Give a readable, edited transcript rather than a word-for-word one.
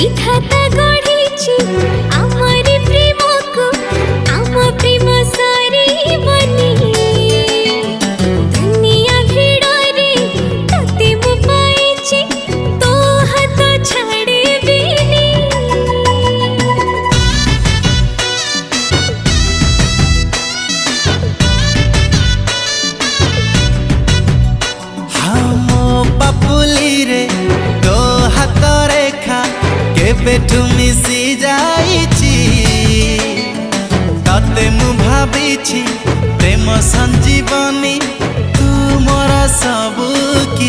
विधाता गढ़ी आमरी प्रेम को आम प्रेम सारी बनी दुनिया भिड़े तते मु पाइछि तो हाथ छाड़े बिनी। हाँ मो पापुली रे तो हाथ रेखा केबेठु मिसी जाइछि तते मु भाबिछि प्रेम संजीवनी तू मोर सबु कि